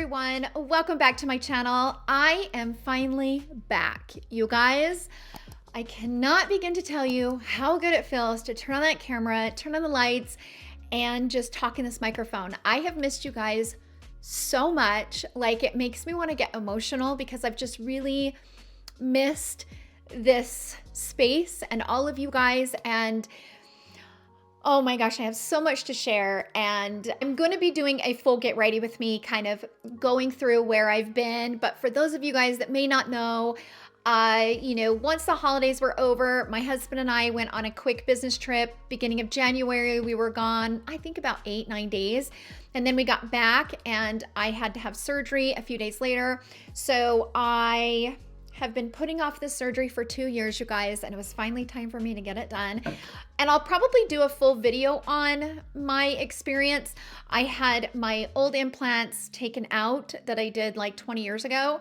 everyone, welcome back to my channel. I am finally back. You guys, I cannot begin to tell you how good it feels to turn on that camera, turn on the lights, and just talk in this microphone. I have missed you guys so much. Like, it makes me want to get emotional because I've just really missed this space and all of you guys, and oh my gosh, I have so much to share, and I'm going to be doing a full get ready with me, kind of going through where I've been. But for those of you guys that may not know, once the holidays were over, my husband and I went on a quick business trip. Beginning of January, we were gone, I think about 8-9 days. And then we got back and I had to have surgery a few days later. So I have been putting off this surgery for 2 years, you guys, and it was finally time for me to get it done. And I'll probably do a full video on my experience. I had my old implants taken out that I did like 20 years ago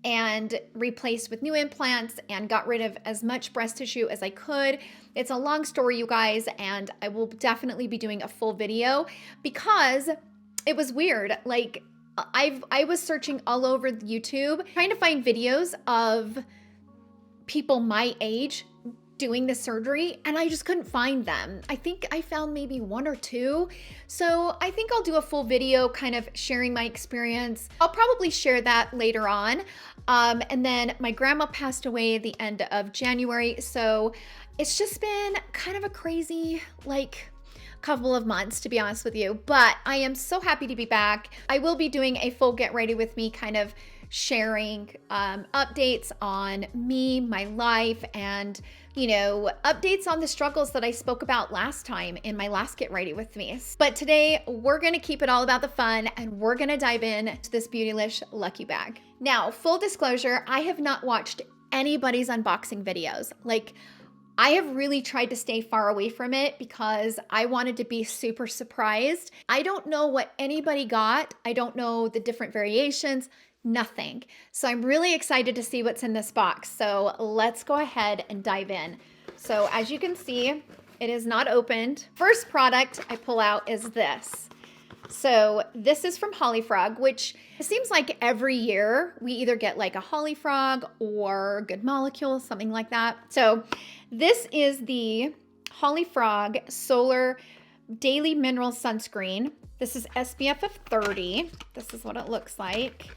and replaced with new implants and got rid of as much breast tissue as I could. It's a long story, you guys, and I will definitely be doing a full video because it was weird. Like, I was searching all over YouTube trying to find videos of people my age doing the surgery, and I just couldn't find them. I think I found maybe 1 or 2. So I think I'll do a full video kind of sharing my experience. I'll probably share that later on. And then my grandma passed away at the end of January. So it's just been kind of a crazy, couple of months, to be honest with you, but I am so happy to be back. I will be doing a full get ready with me, kind of sharing updates on me, my life, and updates on the struggles that I spoke about last time in my last get ready with me. But today we're going to keep it all about the fun, and we're going to dive in to this Beautylish lucky bag. Now, full disclosure, I have not watched anybody's unboxing videos. I have really tried to stay far away from it because I wanted to be super surprised. I don't know what anybody got. I don't know the different variations, nothing. So I'm really excited to see what's in this box. So let's go ahead and dive in. So as you can see, it is not opened. First product I pull out is this. So this is from Holly Frog, which it seems like every year we either get like a Holly Frog or Good Molecule, something like that. So this is the Holly Frog Solar Daily Mineral Sunscreen. This is SPF of 30. This is what it looks like,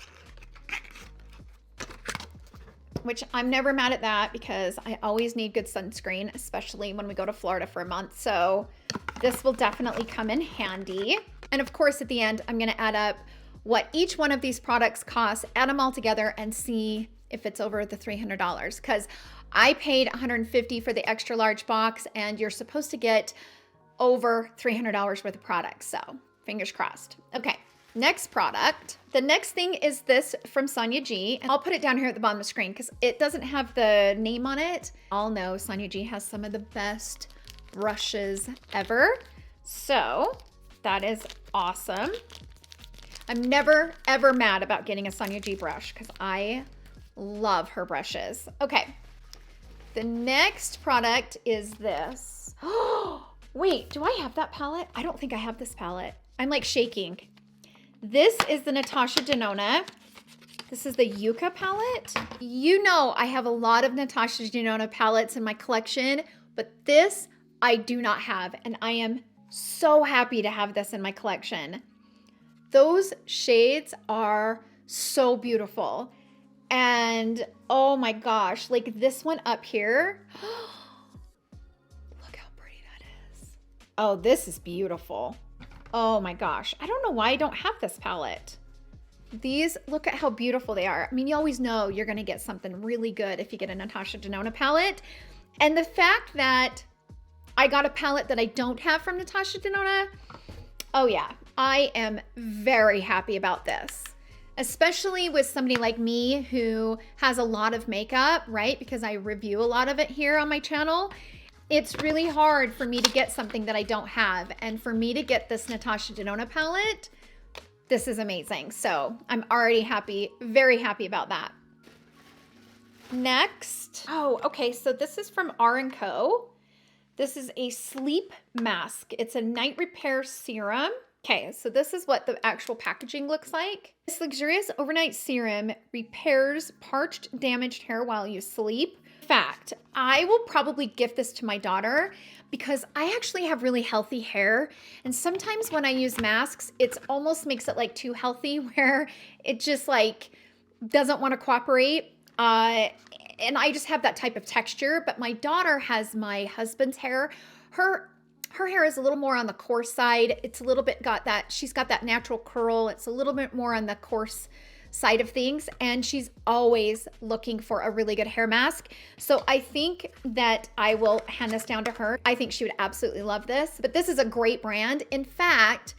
which I'm never mad at that because I always need good sunscreen, especially when we go to Florida for a month. So this will definitely come in handy. And of course, at the end, I'm going to add up what each one of these products costs, add them all together, and see if it's over the $300. Because I paid $150 for the extra large box, and you're supposed to get over $300 worth of products. So fingers crossed. Okay, next product. The next thing is this from Sonia G. And I'll put it down here at the bottom of the screen because it doesn't have the name on it. All know Sonia G has some of the best brushes ever. So that is awesome. I'm never, ever mad about getting a Sonia G brush because I love her brushes. Okay, the next product is this. Oh, wait, do I have that palette? I don't think I have this palette. I'm like shaking. This is the Natasha Denona. This is the Yucca palette. You know I have a lot of Natasha Denona palettes in my collection, but this I do not have, and I am so happy to have this in my collection. Those shades are so beautiful. And oh my gosh, like this one up here. Look how pretty that is. Oh, this is beautiful. Oh my gosh. I don't know why I don't have this palette. These, look at how beautiful they are. I mean, you always know you're going to get something really good if you get a Natasha Denona palette. And the fact that I got a palette that I don't have from Natasha Denona, oh yeah, I am very happy about this. Especially with somebody like me who has a lot of makeup, right? Because I review a lot of it here on my channel. It's really hard for me to get something that I don't have. And for me to get this Natasha Denona palette, this is amazing. So I'm already happy, very happy about that. Next, oh, okay, so this is from ROCO. This is a sleep mask. It's a night repair serum. Okay, so this is what the actual packaging looks like. This luxurious overnight serum repairs parched, damaged hair while you sleep. In fact, I will probably gift this to my daughter because I actually have really healthy hair. And sometimes when I use masks, it almost makes it like too healthy where it just like doesn't want to cooperate. And I just have that type of texture, but my daughter has my husband's hair. Her hair is a little more on the coarse side. It's a little bit she's got that natural curl. It's a little bit more on the coarse side of things. And she's always looking for a really good hair mask. So I think that I will hand this down to her. I think she would absolutely love this, but this is a great brand. In fact,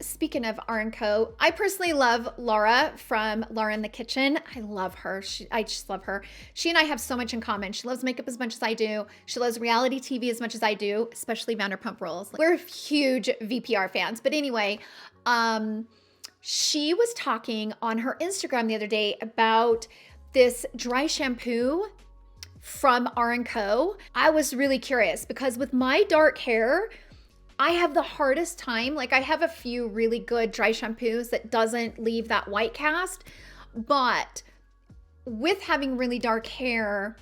speaking of ROCO, I personally love Laura from Laura in the Kitchen. I love her. I just love her. She and I have so much in common. She loves makeup as much as I do. She loves reality TV as much as I do, especially Vanderpump Rules. We're huge VPR fans. But anyway, she was talking on her Instagram the other day about this dry shampoo from ROCO. I was really curious because with my dark hair, I have the hardest time. Like I have a few really good dry shampoos that doesn't leave that white cast, but with having really dark hair,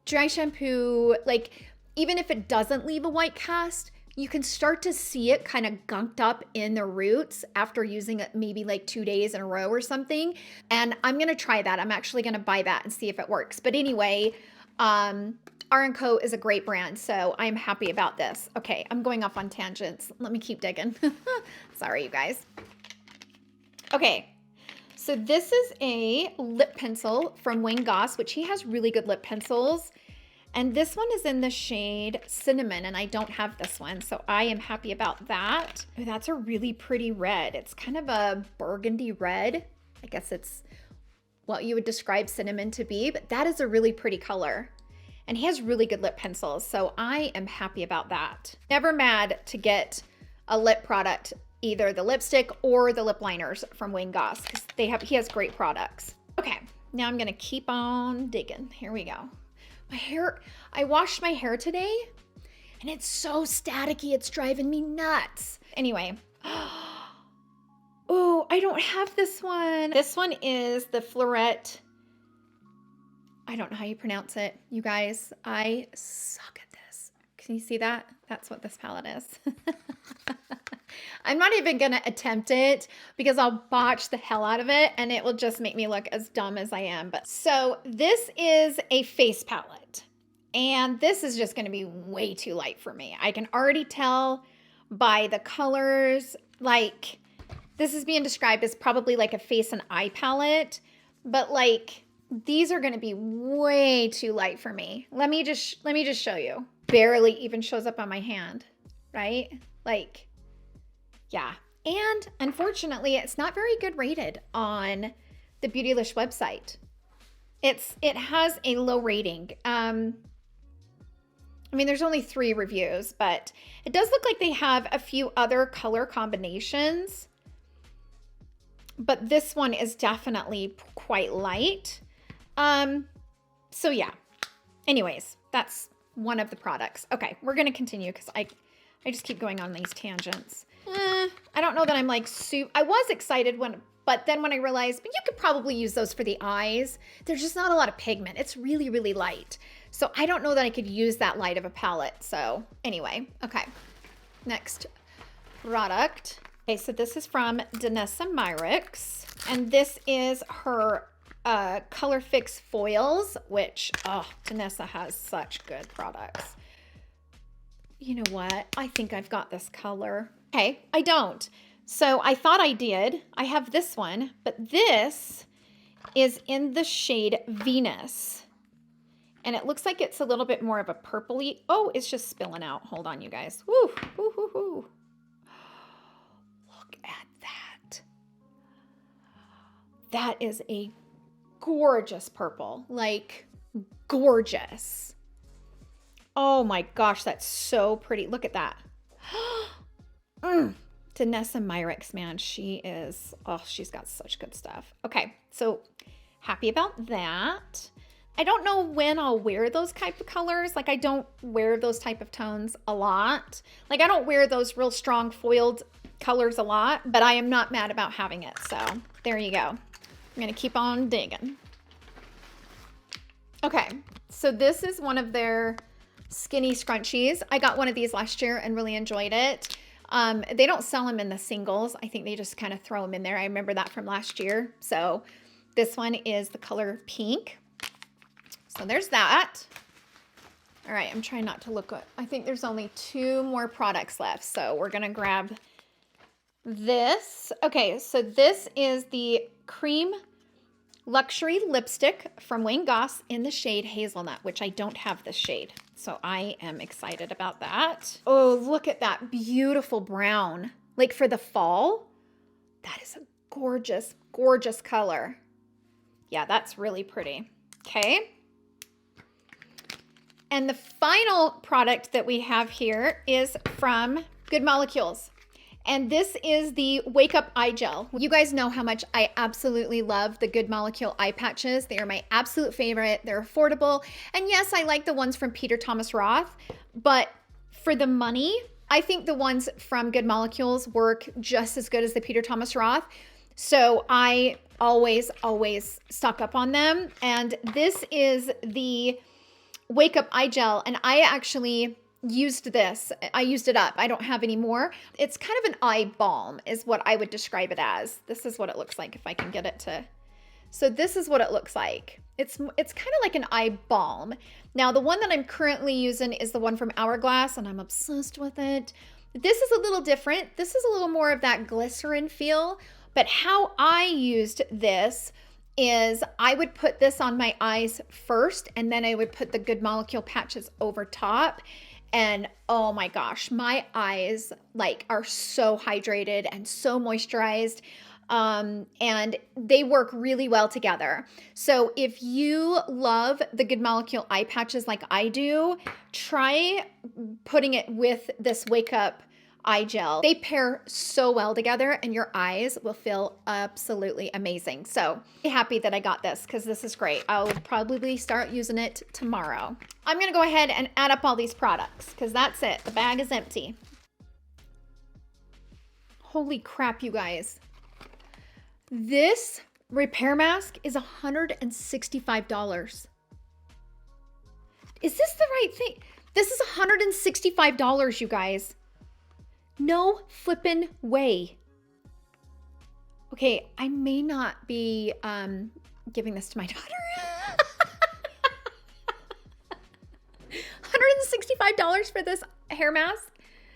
dry shampoo, like even if it doesn't leave a white cast, you can start to see it kind of gunked up in the roots after using it maybe like 2 days in a row or something. And I'm going to try that. I'm actually going to buy that and see if it works. But anyway, ROCO is a great brand, so I'm happy about this. Okay, I'm going off on tangents. Let me keep digging. Sorry, you guys. Okay, so this is a lip pencil from Wayne Goss, which he has really good lip pencils. And this one is in the shade Cinnamon, and I don't have this one, so I am happy about that. Oh, that's a really pretty red. It's kind of a burgundy red. I guess it's what you would describe cinnamon to be, but that is a really pretty color. And he has really good lip pencils, so I am happy about that. Never mad to get a lip product, either the lipstick or the lip liners from Wayne Goss, because he has great products. Okay, now I'm gonna keep on digging. Here we go. My hair, I washed my hair today, and it's so staticky, it's driving me nuts. Anyway, oh, I don't have this one. This one is the Fleurette. I don't know how you pronounce it, you guys. I suck at this. Can you see that? That's what this palette is. I'm not even gonna attempt it because I'll botch the hell out of it and it will just make me look as dumb as I am. But so this is a face palette and this is just gonna be way too light for me. I can already tell by the colors, like this is being described as probably like a face and eye palette, but like these are gonna be way too light for me. Let me just show you. Barely even shows up on my hand, right? Like, yeah. And unfortunately, it's not very good rated on the Beautylish website. It has a low rating. I mean, there's only 3 reviews, but it does look like they have a few other color combinations. But this one is definitely quite light. So yeah. Anyways, that's one of the products. Okay, we're gonna continue because I just keep going on these tangents. I don't know that I'm like I was excited but then when I realized, but you could probably use those for the eyes. There's just not a lot of pigment. It's really, really light. So I don't know that I could use that light of a palette. So anyway, okay. Next product. Okay, so this is from taralynnworx, and this is her Color Fix foils, which, oh, Danessa has such good products. You know what? I think I've got this color. Okay, I don't. So I thought I did. I have this one, but this is in the shade Venus. And it looks like it's a little bit more of a purpley. Oh, it's just spilling out. Hold on, you guys. Woo, woo, woo, woo. Look at that. That is a gorgeous purple, like gorgeous. Oh my gosh, that's so pretty. Look at that. Taralynnworx, man, she is, oh, she's got such good stuff. Okay, so happy about that. I don't know when I'll wear those type of colors. Like I don't wear those type of tones a lot. Like I don't wear those real strong foiled colors a lot, but I am not mad about having it. So there you go. I'm gonna keep on digging. Okay, so this is one of their skinny scrunchies. I got one of these last year and really enjoyed it. They don't sell them in the singles. I think they just kind of throw them in there. I remember that from last year. So this one is the color pink. So there's that. All right, I'm trying not to look. I think there's only 2 more products left. So we're gonna grab this. Okay, so this is the Cream Luxury Lipstick from Wayne Goss in the shade Hazelnut, which I don't have this shade. So I am excited about that. Oh, look at that beautiful brown. Like for the fall, that is a gorgeous, gorgeous color. Yeah, that's really pretty. Okay. And the final product that we have here is from Good Molecules. And this is the Wake Up Eye Gel. You guys know how much I absolutely love the Good Molecule eye patches. They are my absolute favorite. They're affordable. And yes, I like the ones from Peter Thomas Roth, but for the money, I think the ones from Good Molecules work just as good as the Peter Thomas Roth. So I always stock up on them. And this is the Wake Up Eye Gel. And I actually used this. I used it up. I don't have any more. It's kind of an eye balm is what I would describe it as. This is what it looks like if I can get it to. So this is what it looks like. It's kind of like an eye balm. Now the one that I'm currently using is the one from Hourglass and I'm obsessed with it. This is a little different. This is a little more of that glycerin feel, but how I used this is I would put this on my eyes first and then I would put the Good Molecule patches over top. And oh my gosh, my eyes like are so hydrated and so moisturized. And they work really well together. So if you love the Good Molecule eye patches like I do, try putting it with this Wake Up Eye Gel. They pair so well together and your eyes will feel absolutely amazing. So I'm happy that I got this because this is great. I'll probably start using it tomorrow. I'm gonna go ahead and add up all these products because that's it. The bag is empty. Holy crap, you guys. This repair mask is $165. Is this the right thing? This is $165, you guys. No flippin' way. Okay, I may not be giving this to my daughter. $165 for this hair mask.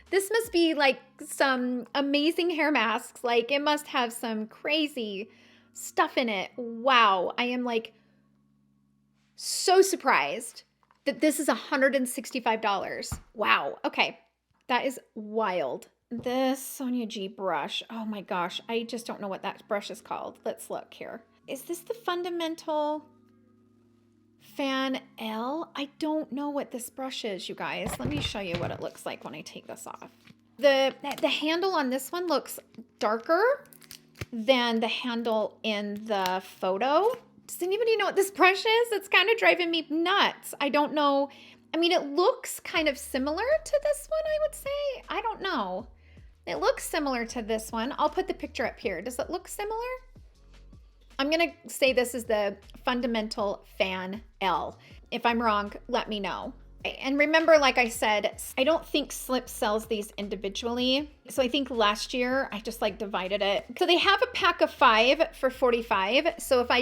This must be like some amazing hair masks. Like it must have some crazy stuff in it. Wow, I am like so surprised that this is $165. Wow, okay. That is wild. This Sonia G brush. Oh my gosh. I just don't know what that brush is called. Let's look here. Is this the Fundamental Fan L? I don't know what this brush is, you guys. Let me show you what it looks like when I take this off. The handle on this one looks darker than the handle in the photo. Does anybody know what this brush is? It's kind of driving me nuts. I don't know. I mean, it looks kind of similar to this one, I would say. I don't know. It looks similar to this one. I'll put the picture up here. Does it look similar? I'm going to say this is the Fundamental Fan L. If I'm wrong, let me know. And remember, like I said, I don't think Slip sells these individually. So I think last year I just like divided it. So they have a pack of 5 for $45. So if I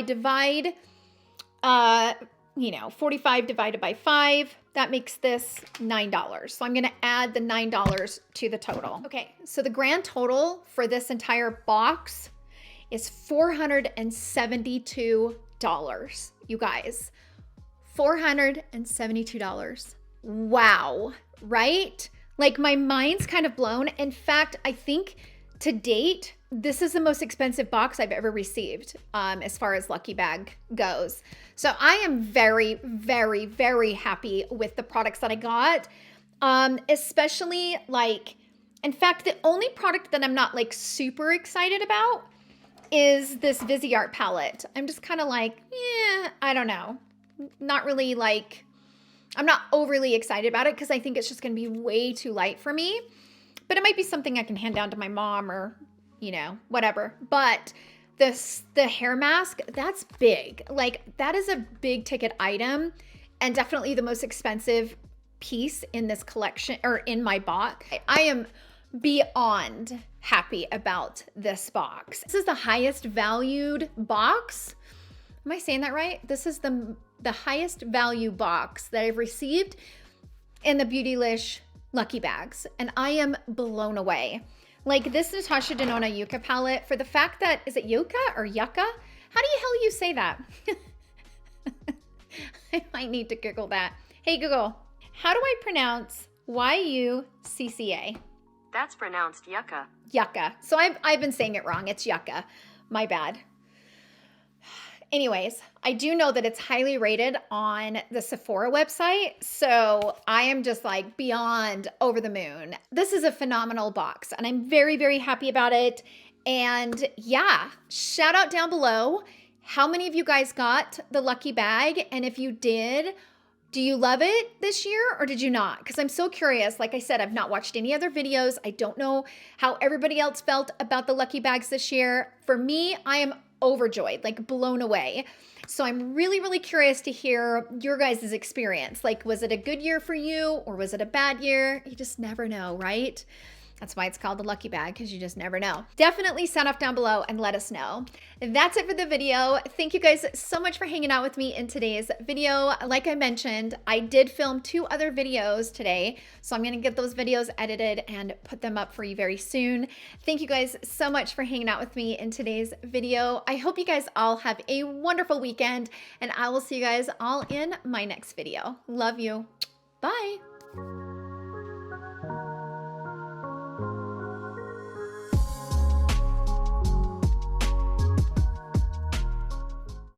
divide, you know, 45 divided by 5, that makes this $9. So I'm going to add the $9 to the total. Okay, so the grand total for this entire box is $472, you guys. $472. Wow, right? Like my mind's kind of blown. In fact, I think to date, this is the most expensive box I've ever received as far as Lucky Bag goes. So I am very, very, very happy with the products that I got. Especially like, in fact, the only product that I'm not like super excited about is this Viseart palette. I'm just kind of like, I don't know. Not really like, I'm not overly excited about it because I think it's just going to be way too light for me. But it might be something I can hand down to my mom or, you know, whatever. But the hair mask, that's big. Like, that is a big ticket item and definitely the most expensive piece in this collection or in my box. I am beyond happy about this box. This is the highest valued box. Am I saying that right? This is the highest value box that I've received in the Beautylish Lucky Bags, and I am blown away. Like, this Natasha Denona Yucca palette, for the fact that, is it Yucca or Yucca? How do you hell you say that? I might need to Google that. Hey Google, how do I pronounce Y-U-C-C-A? That's pronounced yucca. Yucca. So I've been saying it wrong. It's yucca. My bad. Anyways, I do know that it's highly rated on the Sephora website. So I am just like beyond over the moon. This is a phenomenal box and I'm very, very happy about it. And yeah, shout out down below. How many of you guys got the lucky bag? And if you did, do you love it this year or did you not? Because I'm so curious. Like I said, I've not watched any other videos. I don't know how everybody else felt about the lucky bags this year. For me, I am overjoyed, like blown away. So I'm really, really curious to hear your guys' experience. Like, was it a good year for you or was it a bad year? You just never know, right? That's why it's called the lucky bag, because you just never know. Definitely sound off down below and let us know. That's it for the video. Thank you guys so much for hanging out with me in today's video. Like I mentioned, I did film 2 other videos today, so I'm gonna get those videos edited and put them up for you very soon. Thank you guys so much for hanging out with me in today's video. I hope you guys all have a wonderful weekend, and I will see you guys all in my next video. Love you. Bye.